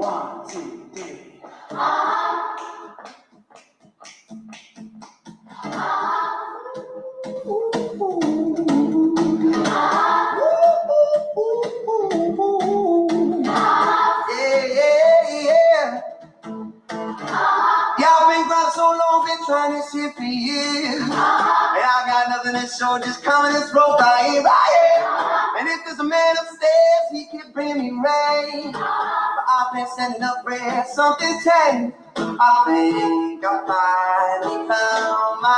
1, 2, 3. Y'all been gone so long, been trying this shit for years. And I got nothing to show, just coming this rope I ain't right. And if there's a man upstairs, he can bring me rain. But I've been sending up prayers, something changed. I think I finally found my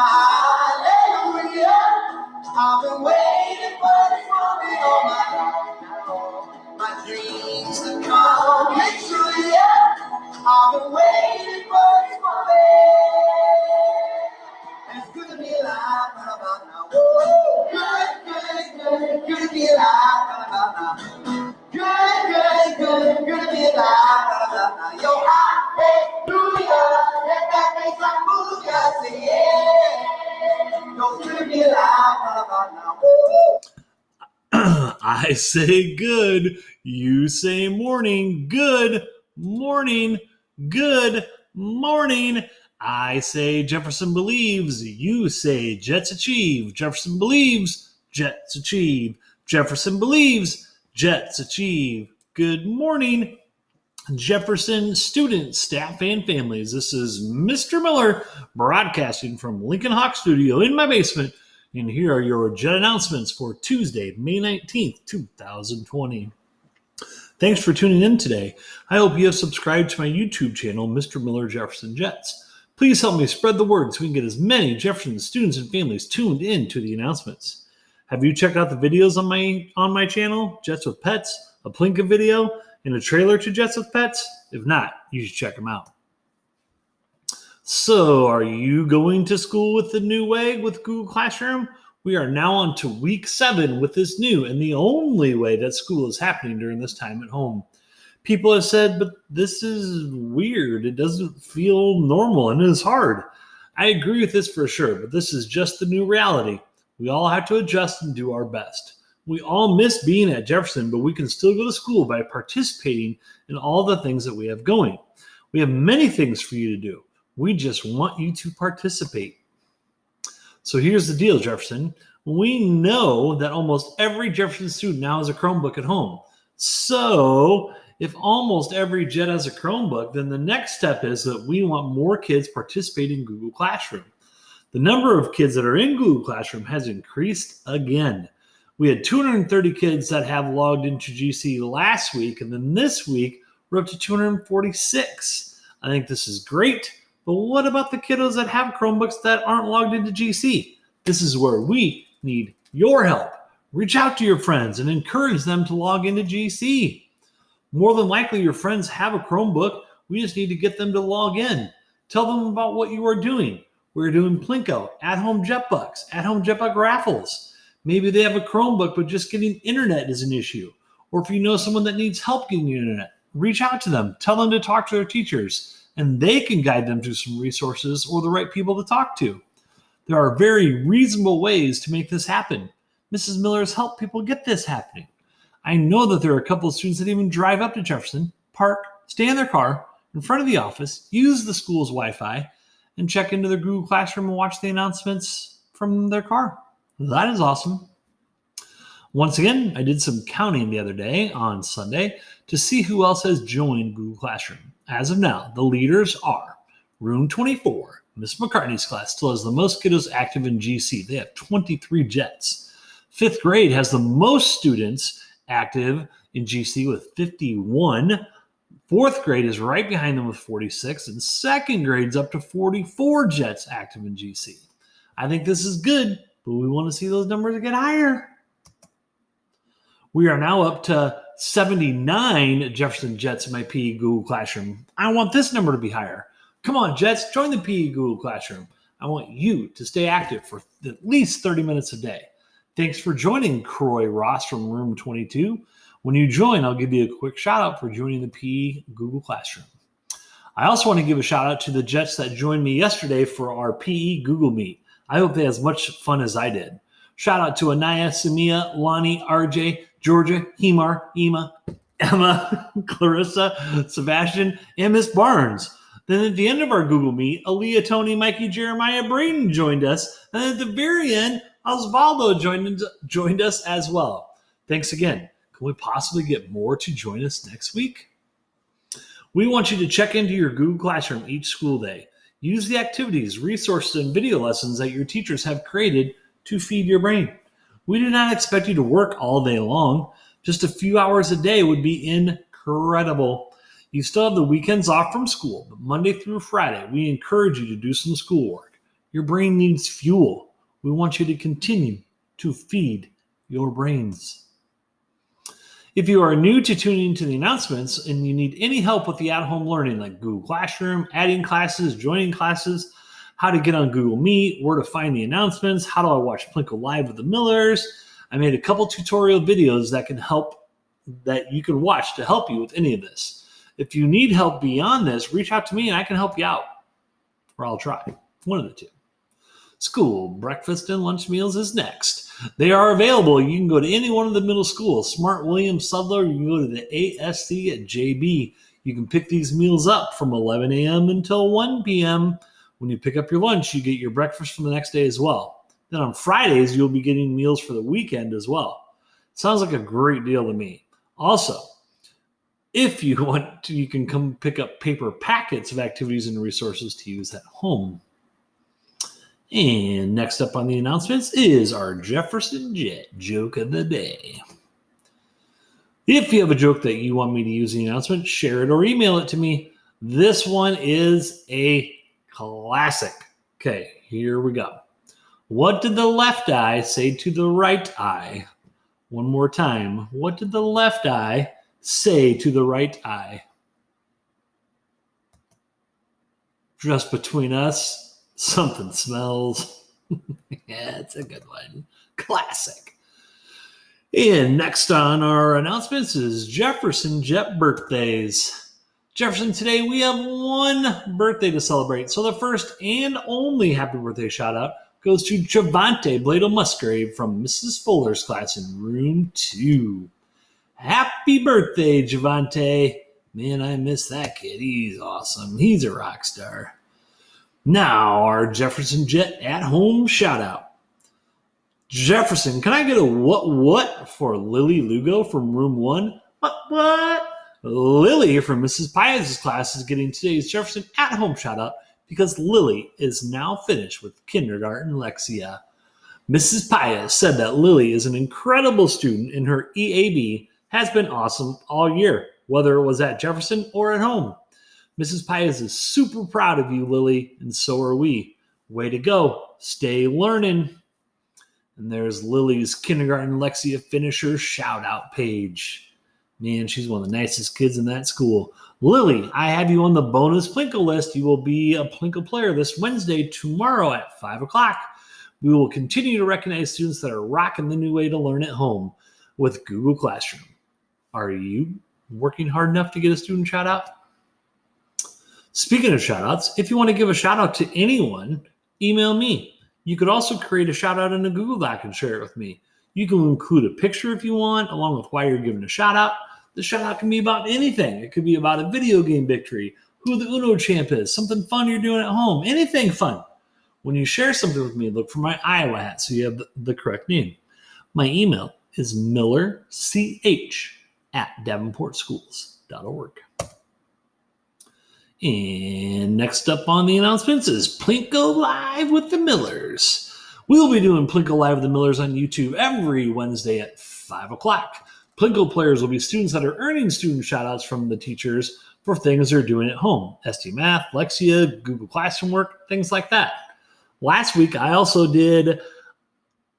hallelujah. I've been waiting for this moment all my life now. My dreams to come true, yeah. I've been waiting for this moment. And it's good to be alive, right about now. Woo! Good to be alive, right about now. Good to be alive, right about now. Yo, hallelujah, let that bass line move, ya, say yeah. Yo, good to be alive, right about now. Woo! I say good, you say morning, good morning, good morning. I say Jefferson believes, you say Jets achieve. Jefferson believes, Jets achieve. Jefferson believes, Jets achieve. Good morning, Jefferson students, staff, and families. This is Mr. Miller broadcasting from Lincoln Hawk Studio in my basement. And here are your Jet announcements for Tuesday, May 19th, 2020. Thanks for tuning in today. I hope you have subscribed to my YouTube channel, Mr. Miller Jefferson Jets. Please help me spread the word so we can get as many Jefferson students and families tuned in to the announcements. Have you checked out the videos on my channel, Jets with Pets, a Plinka video, and a trailer to Jets with Pets? If not, you should check them out. So, are you going to school with the new way with Google Classroom? We are now on to week 7 with this new and the only way that school is happening during this time at home. People have said, but this is weird. It doesn't feel normal and it is hard. I agree with this for sure, but this is just the new reality. We all have to adjust and do our best. We all miss being at Jefferson, but we can still go to school by participating in all the things that we have going. We have many things for you to do. We just want you to participate. So here's the deal, Jefferson. We know that almost every Jefferson student now has a Chromebook at home. So if almost every Jet has a Chromebook, then the next step is that we want more kids participating in Google Classroom. The number of kids that are in Google Classroom has increased again. We had 230 kids that have logged into GC last week, and then this week we're up to 246. I think this is great. But what about the kiddos that have Chromebooks that aren't logged into GC? This is where we need your help. Reach out to your friends and encourage them to log into GC. More than likely, your friends have a Chromebook. We just need to get them to log in. Tell them about what you are doing. We're doing Plinko, at-home JetBucks, at-home JetBuck raffles. Maybe they have a Chromebook, but just getting internet is an issue. Or if you know someone that needs help getting internet, reach out to them. Tell them to talk to their teachers. And they can guide them to some resources or the right people to talk to. There are very reasonable ways to make this happen. Mrs. Miller has helped people get this happening. I know that there are a couple of students that even drive up to Jefferson, park, stay in their car in front of the office, use the school's Wi-Fi, and check into their Google Classroom and watch the announcements from their car. That is awesome. Once again, I did some counting the other day on Sunday to see who else has joined Google Classroom. As of now, the leaders are Room 24. Miss McCartney's class still has the most kiddos active in GC. They have 23 Jets. 5th grade has the most students active in GC with 51. 4th grade is right behind them with 46. And 2nd grade's up to 44 Jets active in GC. I think this is good, but we want to see those numbers get higher. We are now up to 79 Jefferson Jets in my PE Google Classroom. I want this number to be higher. Come on, Jets, join the PE Google Classroom. I want you to stay active for at least 30 minutes a day. Thanks for joining Croy Ross from Room 22. When you join, I'll give you a quick shout out for joining the PE Google Classroom. I also want to give a shout out to the Jets that joined me yesterday for our PE Google Meet. I hope they had as much fun as I did. Shout out to Anaya, Samia, Lonnie, RJ, Georgia, Hemar, Ema, Emma, Clarissa, Sebastian, and Miss Barnes. Then at the end of our Google Meet, Aaliyah, Tony, Mikey, Jeremiah, Braden joined us. And at the very end, Osvaldo joined us as well. Thanks again. Can we possibly get more to join us next week? We want you to check into your Google Classroom each school day. Use the activities, resources, and video lessons that your teachers have created to feed your brain. We do not expect you to work all day long. Just a few hours a day would be incredible. You still have the weekends off from school, but Monday through Friday, we encourage you to do some schoolwork. Your brain needs fuel. We want you to continue to feed your brains. If you are new to tuning into the announcements and you need any help with the at-home learning like Google Classroom, adding classes, joining classes, how to get on Google Meet, where to find the announcements, how do I watch Plinko Live with the Millers, I made a couple tutorial videos that you can watch to help you with any of this. If you need help beyond this, reach out to me and I can help you out. Or I'll try. One of the two. School breakfast and lunch meals is next. They are available. You can go to any one of the middle schools, Smart, Williams, Sudler. You can go to the ASC at JB. You can pick these meals up from 11 a.m. until 1 p.m. When you pick up your lunch, you get your breakfast for the next day as well. Then on Fridays, you'll be getting meals for the weekend as well. Sounds like a great deal to me. Also, if you want to, you can come pick up paper packets of activities and resources to use at home. And next up on the announcements is our Jefferson Jet Joke of the Day. If you have a joke that you want me to use in the announcement, share it or email it to me. This one is a classic. Okay, here we go. What did the left eye say to the right eye? One more time. What did the left eye say to the right eye? Just between us, something smells. Yeah, it's a good one. Classic. And next on our announcements is Jefferson Jet Birthdays. Jefferson, today we have one birthday to celebrate. So the first and only happy birthday shout out goes to Javante Blado Musgrave from Mrs. Fuller's class in room 2. Happy birthday, Javante. Man, I miss that kid. He's awesome. He's a rock star. Now, our Jefferson Jet at-home shout-out. Jefferson, can I get a what for Lily Lugo from room 1? What? Lily from Mrs. Piaz's class is getting today's Jefferson at-home shout-out because Lily is now finished with kindergarten Lexia. Mrs. Piaz said that Lily is an incredible student and her EAB has been awesome all year, whether it was at Jefferson or at home. Mrs. Piaz is super proud of you, Lily, and so are we. Way to go. Stay learning. And there's Lily's kindergarten Lexia finisher shout-out page. Man, she's one of the nicest kids in that school. Lily, I have you on the bonus Plinko list. You will be a Plinko player this Wednesday, tomorrow at 5 o'clock. We will continue to recognize students that are rocking the new way to learn at home with Google Classroom. Are you working hard enough to get a student shout-out? Speaking of shout-outs, if you want to give a shout-out to anyone, email me. You could also create a shout-out in a Google Doc and share it with me. You can include a picture if you want, along with why you're giving a shout-out. The shout-out can be about anything. It could be about a video game victory, who the Uno champ is, something fun you're doing at home, anything fun. When you share something with me, look for my Iowa hat so you have the correct name. My email is millerch@davenportschools.org. And next up on the announcements is Plinko Live with the Millers. We'll be doing Plinko Live with the Millers on YouTube every Wednesday at 5 o'clock. Plinko players will be students that are earning student shout-outs from the teachers for things they're doing at home. ST Math, Lexia, Google Classroom work, things like that. Last week, I also did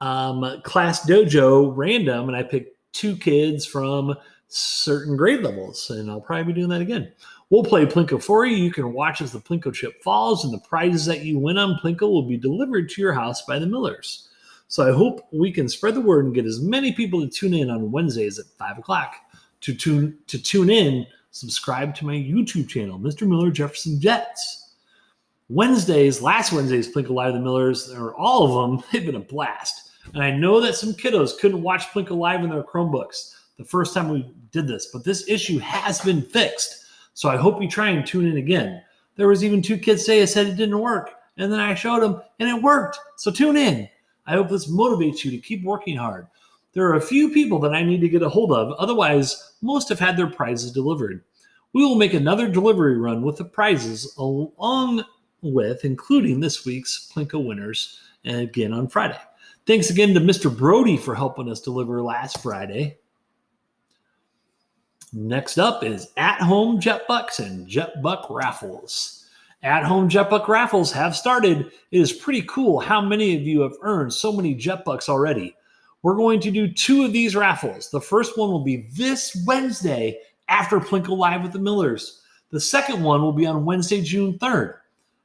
Class Dojo random, and I picked 2 kids from certain grade levels, and I'll probably be doing that again. We'll play Plinko for you. You can watch as the Plinko chip falls, and the prizes that you win on Plinko will be delivered to your house by the Millers. So I hope we can spread the word and get as many people to tune in on Wednesdays at 5 o'clock. To tune in, subscribe to my YouTube channel, Mr. Miller Jefferson Jets. Last Wednesday's Plinko Live the Millers, or all of them, they've been a blast. And I know that some kiddos couldn't watch Plinko Live in their Chromebooks. the first time we did this, but this issue has been fixed. So I hope you try and tune in again. There was even 2 kids today that said it didn't work, and then I showed them, and it worked. So tune in. I hope this motivates you to keep working hard. There are a few people that I need to get a hold of. Otherwise, most have had their prizes delivered. We will make another delivery run with the prizes along with, including this week's Plinko winners, and again on Friday. Thanks again to Mr. Brody for helping us deliver last Friday. Next up is at-home JetBucks and JetBuck raffles. At-home JetBuck raffles have started. It is pretty cool how many of you have earned so many JetBucks already. We're going to do 2 of these raffles. The first one will be this Wednesday after Plinko Live with the Millers. The second one will be on Wednesday, June 3rd.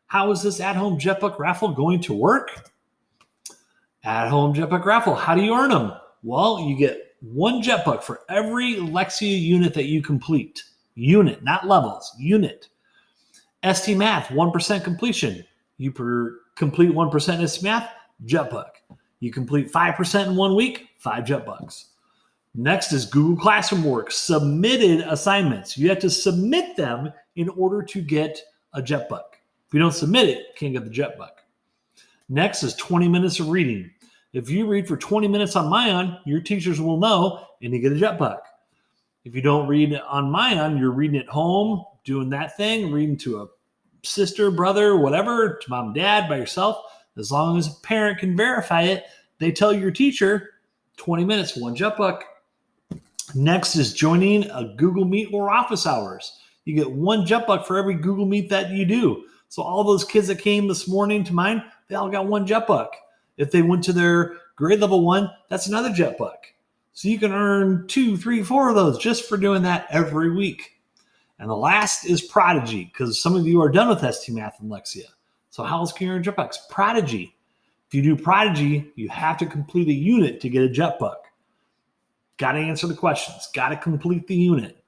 How is this at-home JetBuck raffle going to work? At-home JetBuck raffle, how do you earn them? Well, you get 1 JetBuck for every Lexia unit that you complete. Unit, not levels, unit. ST Math, 1% completion. You complete 1% ST Math, JetBuck. You complete 5% in 1 week, 5 JetBucks. Next is Google Classroom Work, submitted assignments. You have to submit them in order to get a JetBuck. If you don't submit it, you can't get the JetBuck. Next is 20 minutes of reading. If you read for 20 minutes on Mayan, your teachers will know and you get a JetBuck. If you don't read on Mayan, you're reading at home, doing that thing, reading to a sister, brother, whatever, to mom, dad, by yourself. As long as a parent can verify it, they tell your teacher, 20 minutes, 1 JetBuck. Next is joining a Google Meet or office hours. You get 1 JetBuck for every Google Meet that you do. So all those kids that came this morning to mine, they all got 1 JetBuck. If they went to their grade level 1, that's another JetBuck. So you can earn 2, 3, 4 of those just for doing that every week. And the last is Prodigy, because some of you are done with ST Math and Lexia. So how else can you earn JetBucks? Prodigy. If you do Prodigy, you have to complete a unit to get a JetBuck. Got to answer the questions. Got to complete the unit.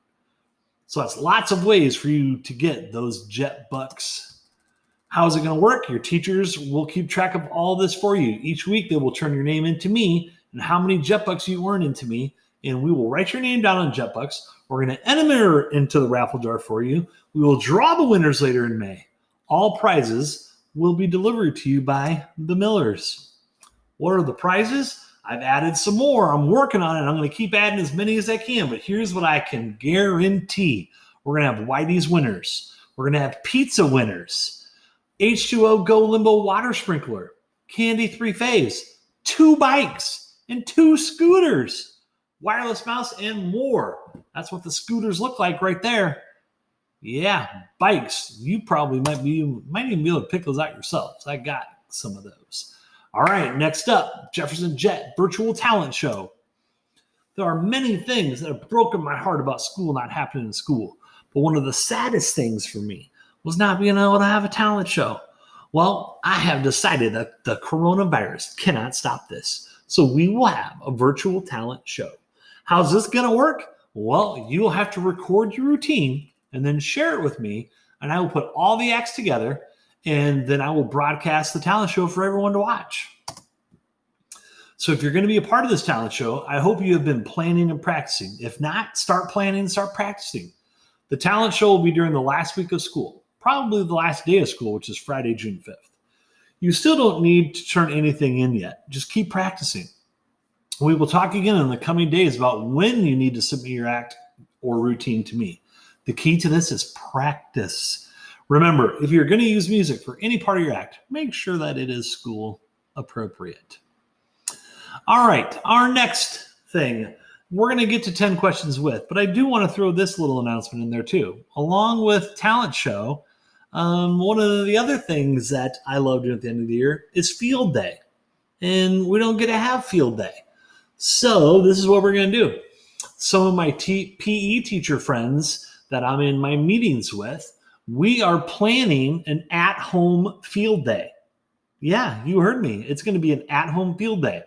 So that's lots of ways for you to get those JetBucks. How is it going to work? Your teachers will keep track of all this for you. Each week, they will turn your name into me and how many JetBucks you earn into me, and we will write your name down on JetBucks. We're going to enter into the raffle jar for you. We will draw the winners later in May. All prizes will be delivered to you by the Millers. What are the prizes? I've added some more. I'm working on it. I'm going to keep adding as many as I can, but here's what I can guarantee. We're going to have Whitey's winners. We're going to have pizza winners. H2O Go Limbo water sprinkler. Candy 3-phase. 2 bikes and 2 scooters. Wireless mouse and more. That's what the scooters look like right there. Yeah, bikes. You probably might even be able to pick those out yourselves. I got some of those. All right, next up, Jefferson Jet Virtual Talent Show. There are many things that have broken my heart about school not happening in school. But one of the saddest things for me was not being able to have a talent show. Well, I have decided that the coronavirus cannot stop this. So we will have a virtual talent show. How's this going to work? Well, you'll have to record your routine and then share it with me, and I will put all the acts together, and then I will broadcast the talent show for everyone to watch. So if you're going to be a part of this talent show, I hope you have been planning and practicing. If not, start planning and start practicing. The talent show will be during the last week of school, probably the last day of school, which is Friday, June 5th. You still don't need to turn anything in yet. Just keep practicing. We will talk again in the coming days about when you need to submit your act or routine to me. The key to this is practice. Remember, if you're going to use music for any part of your act, make sure that it is school appropriate. All right, our next thing, we're going to get to 10 questions with, but I do want to throw this little announcement in there too. Along with talent show, one of the other things that I love doing at the end of the year is field day. And we don't get to have field day. So this is what we're going to do. Some of my PE teacher friends that I'm in my meetings with, we are planning an at-home field day. Yeah, you heard me. It's going to be an at-home field day.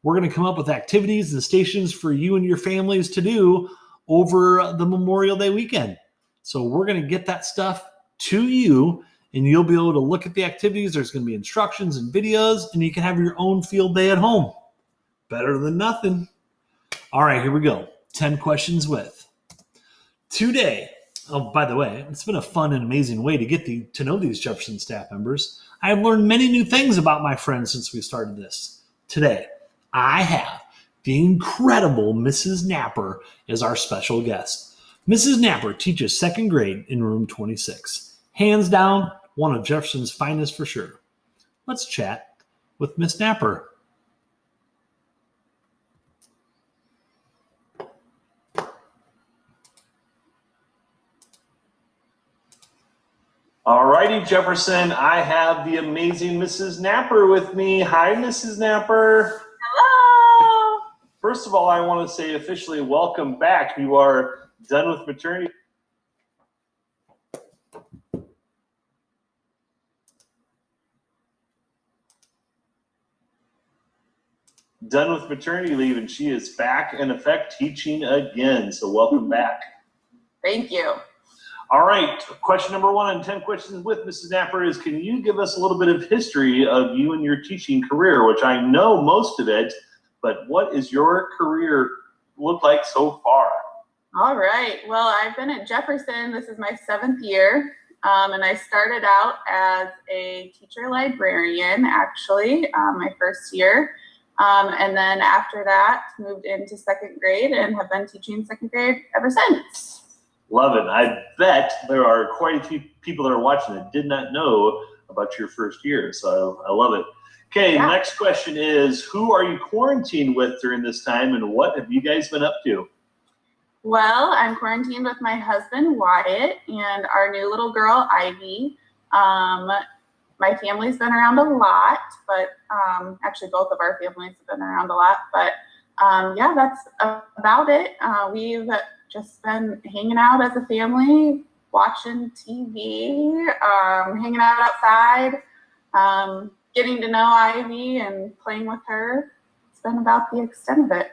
We're going to come up with activities and stations for you and your families to do over the Memorial Day weekend. So we're going to get that stuff to you, and you'll be able to look at the activities. There's going to be instructions and videos, and you can have your own field day at home. Better than nothing. All right, here we go. 10 questions with. Today, oh, by the way, it's been a fun and amazing way to get to know these Jefferson staff members. I have learned many new things about my friends since we started this. Today, I have the incredible Mrs. Knapper as our special guest. Mrs. Knapper teaches second grade in room 26. Hands down, one of Jefferson's finest for sure. Let's chat with Miss Knapper. All righty, Jefferson, I have the amazing Mrs. Knapper with me. Hi, Mrs. Knapper. Hello. First of all, I want to say officially welcome back. You are done with maternity. Done with maternity leave, and she is back in effect teaching again. So welcome back. Thank you. All right, question number 1 on 10 questions with Mrs. Knapper is, can you give us a little bit of history of you and your teaching career, which I know most of it, but what is your career look like so far? All right. Well, I've been at Jefferson. This is my 7th year. And I started out as a teacher librarian, actually, my first year. And then after that, moved into second grade and have been teaching second grade ever since. Love it. I bet there are quite a few people that are watching that did not know about your first year. So I love it. Okay, Yeah. Next question is, who are you quarantined with during this time, and what have you guys been up to? Well, I'm quarantined with my husband, Wyatt, and our new little girl, Ivy. My family's been around a lot, but actually both of our families have been around a lot. But yeah, that's about it. We've just been hanging out as a family, watching TV, hanging out outside, getting to know Ivy and playing with her. It's been about the extent of it.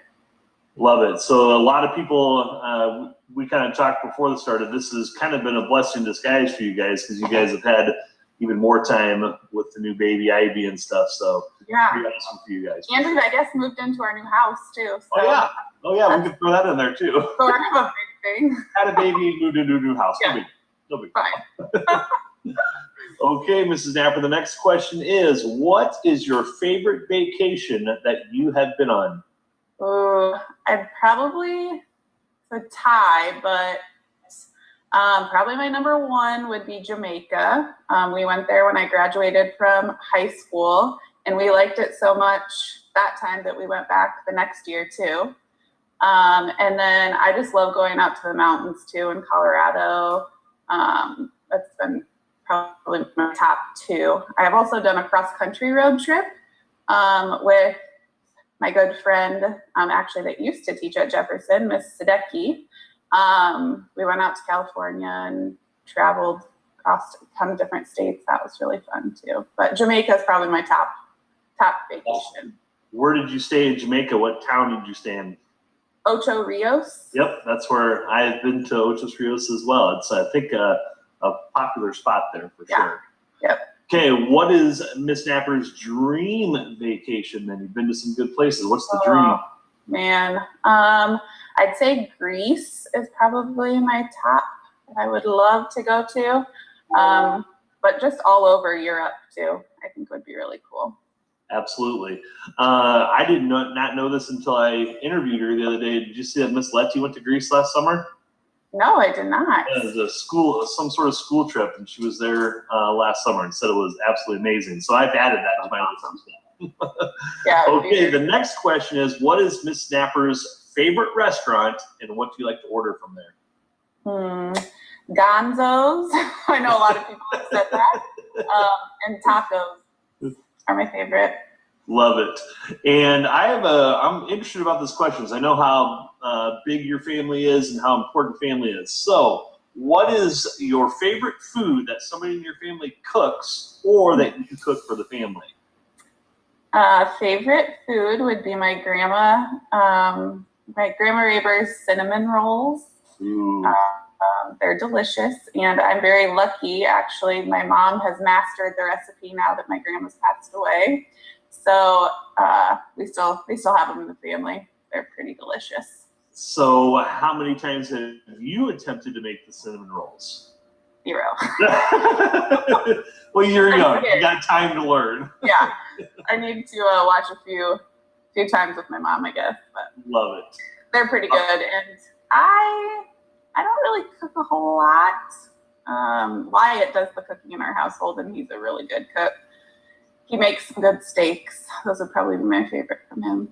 Love it. So a lot of people, we kind of talked before the start of this, has kind of been a blessing in disguise for you guys, because you guys have had even more time with the new baby Ivy and stuff. So Yeah. pretty awesome for you guys. Andrew, I guess, moved into our new house too. So Oh yeah, we could throw that in there too. sort of a big thing. Had a baby, moved into a new house. Yeah. No big. Fine. Okay, Mrs. Knapper, the next question is, what is your favorite vacation that you have been on? I'd probably, it's a tie, but probably my number 1 would be Jamaica. We went there when I graduated from high school, and we liked it so much that time that we went back the next year too. And then I just love going out to the mountains too in Colorado. That's been probably my top 2. I have also done a cross-country road trip with my good friend, actually that used to teach at Jefferson, Miss Sadecki. We went out to California and traveled across a ton of different states. That was really fun too. But Jamaica is probably my top vacation. Where did you stay in Jamaica? What town did you stay in? Ocho Rios. Yep, that's where I've been to Ocho Rios as well. It's, I think, a popular spot there for sure. Yep. Okay, what is Miss Knapper's dream vacation then? You've been to some good places. What's the dream? Man, I'd say Greece is probably my top that I would love to go to. But just all over Europe too, I think would be really cool. Absolutely. I did not know this until I interviewed her the other day. Did you see that Miss Letty went to Greece last summer? No, I did not. It was some sort of school trip, and she was there last summer and said it was absolutely amazing. So I've added that to my list. Yeah. Okay, the next question is, what is Miss Knapper's favorite restaurant, and what do you like to order from there? Gonzo's. I know a lot of people have said that. And tacos are my favorite. Love it. And I'm interested about this question because I know how big your family is and how important family is. So what is your favorite food that somebody in your family cooks or that you cook for the family? Favorite food would be my grandma Raber's cinnamon rolls. They're delicious, and I'm very lucky. Actually, my mom has mastered the recipe now that my grandma's passed away. So we still have them in the family. They're pretty delicious. So how many times have you attempted to make the cinnamon rolls? 0. Well, you're young. You got time to learn. Yeah. I need to watch a few times with my mom, I guess. But love it. They're pretty good. And I don't really cook a whole lot. Wyatt does the cooking in our household, and he's a really good cook. He makes some good steaks. Those would probably be my favorite from him.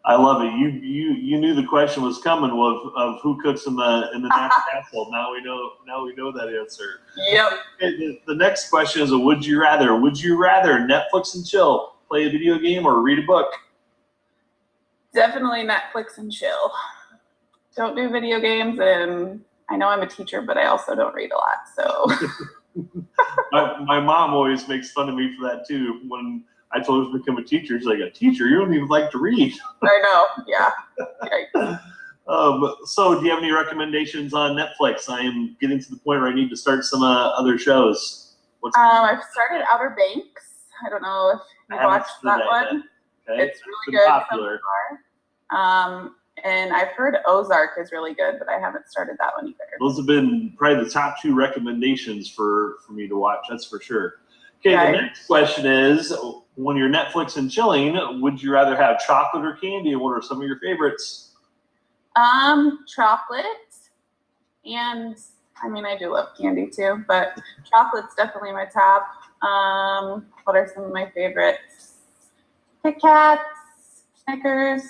I love it. You knew the question was coming of who cooks in the Knapper household. Now we know that answer. Yep. The next question is a would you rather. Would you rather Netflix and chill, play a video game, or read a book? Definitely Netflix and chill. Don't do video games, and I know I'm a teacher, but I also don't read a lot. So my mom always makes fun of me for that too. When I told her to become a teacher, she's like, "A teacher? You don't even like to read." I know. Yeah. So do you have any recommendations on Netflix? I am getting to the point where I need to start some other shows. I've started Outer Banks. I don't know if you watched that one. Okay. It's really good popular. So far. And I've heard Ozark is really good, but I haven't started that one either. Those have been probably the top 2 recommendations for me to watch. That's for sure. Okay, The next question is, when you're Netflix and chilling, would you rather have chocolate or candy? And what are some of your favorites? Chocolate. And I mean, I do love candy too, but chocolate's definitely my top. What are some of my favorites? Kit Kats, Snickers,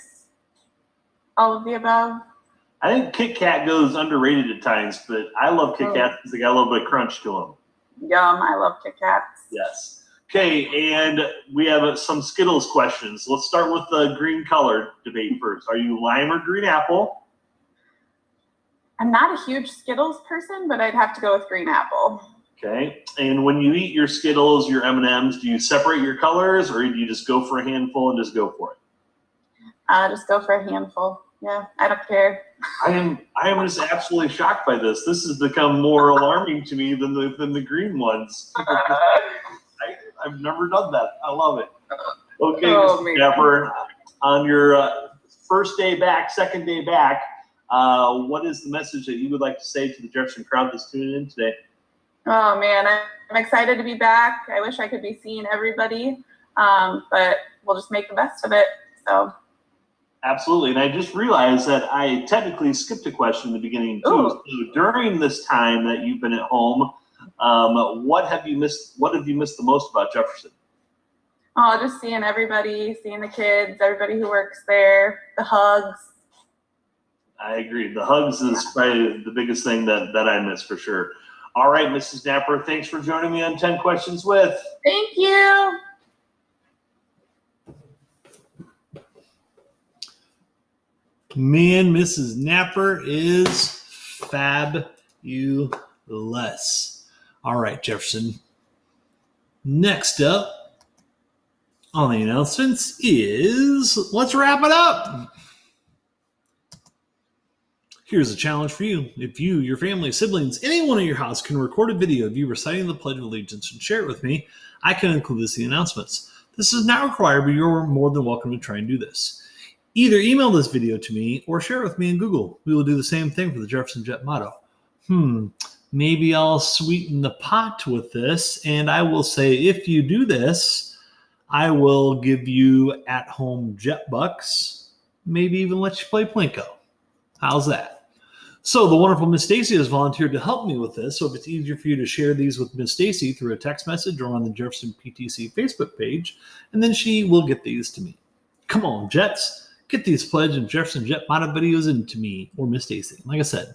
all of the above. I think Kit Kat goes underrated at times, but I love Kit Kats because they got a little bit of crunch to them. Yum, I love Kit Kats. Yes. Okay, and we have some Skittles questions. Let's start with the green color debate first. Are you lime or green apple? I'm not a huge Skittles person, but I'd have to go with green apple. Okay, and when you eat your Skittles, your M&Ms, do you separate your colors, or do you just go for a handful and just go for it? Just go for a handful. Yeah, I don't care. I am just absolutely shocked by this. This has become more alarming to me than the green ones. I've never done that. I love it. Okay, Mr. Knapper, on your first day back, second day back, what is the message that you would like to say to the Jefferson crowd that's tuning in today? Oh man, I'm excited to be back. I wish I could be seeing everybody, but we'll just make the best of it. So. Absolutely, and I just realized that I technically skipped a question in the beginning too. So during this time that you've been at home, what have you missed? What have you missed the most about Jefferson? Oh, just seeing everybody, seeing the kids, everybody who works there, the hugs. I agree. The hugs is probably the biggest thing that I miss for sure. All right, Mrs. Knapper, thanks for joining me on 10 Questions With. Thank you. Man, Mrs. Knapper is fabulous. All right, Jefferson. Next up on the announcements is let's wrap it up. Here's a challenge for you. If you, your family, siblings, anyone at your house can record a video of you reciting the Pledge of Allegiance and share it with me, I can include this in the announcements. This is not required, but you're more than welcome to try and do this. Either email this video to me or share it with me in Google. We will do the same thing for the Jefferson Jet motto. Maybe I'll sweeten the pot with this, and I will say if you do this, I will give you at-home jet bucks, maybe even let you play Plinko. How's that? So the wonderful Miss Stacy has volunteered to help me with this, so if it's easier for you to share these with Miss Stacy through a text message or on the Jefferson PTC Facebook page, and then she will get these to me. Come on, Jets. Get these Pledge and Jefferson Jet motto videos into me or Miss Stacy. Like I said,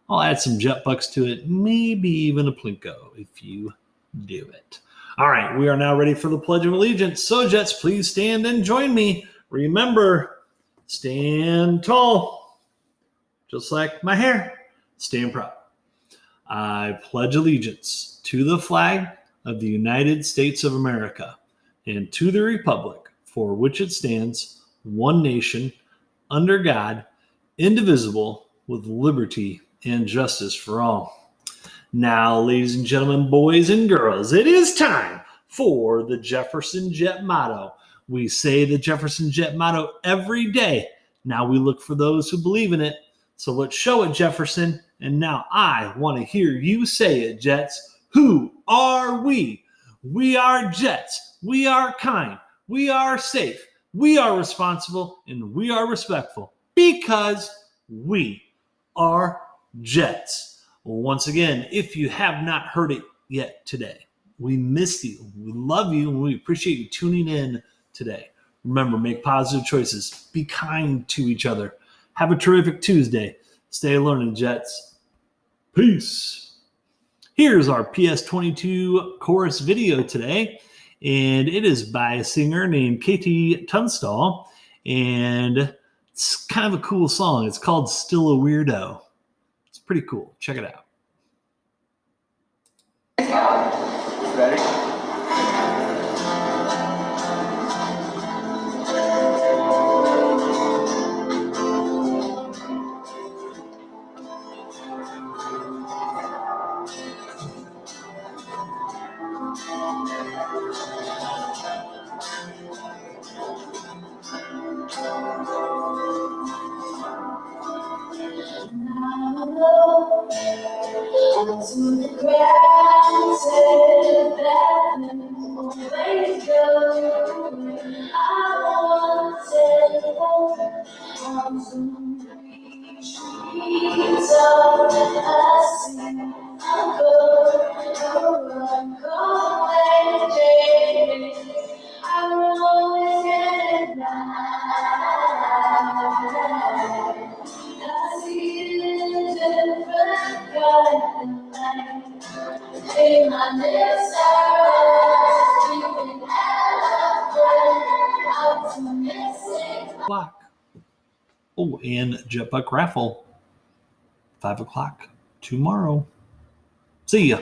I'll add some jet bucks to it, maybe even a Plinko if you do it. All right, we are now ready for the Pledge of Allegiance. So, Jets, please stand and join me. Remember, stand tall, just like my hair. Stand proud. I pledge allegiance to the flag of the United States of America and to the republic for which it stands, one nation, under God, indivisible, with liberty and justice for all. Now, ladies and gentlemen, boys and girls, it is time for the Jefferson Jet motto. We say the Jefferson Jet motto every day. Now we look for those who believe in it. So let's show it, Jefferson. And now I want to hear you say it, Jets. Who are we? We are Jets. We are kind. We are safe. We are responsible. And we are respectful. Because we are Jets. Once again, if you have not heard it yet today, we miss you. We love you. And we appreciate you tuning in today. Remember, make positive choices. Be kind to each other. Have a terrific Tuesday. Stay learning, Jets. Peace. Here's our PS22 chorus video today, and it is by a singer named Katie Tunstall, and it's kind of a cool song. It's called Still a Weirdo. It's pretty cool. Check it out. Ready? To the grass that always go. I wanted on some trees of a single away, Jane. I always get it right. I see it different kind of light. In my lips are speaking out to missing. Oh, and Jetbuck Raffle, 5 o'clock tomorrow. See ya.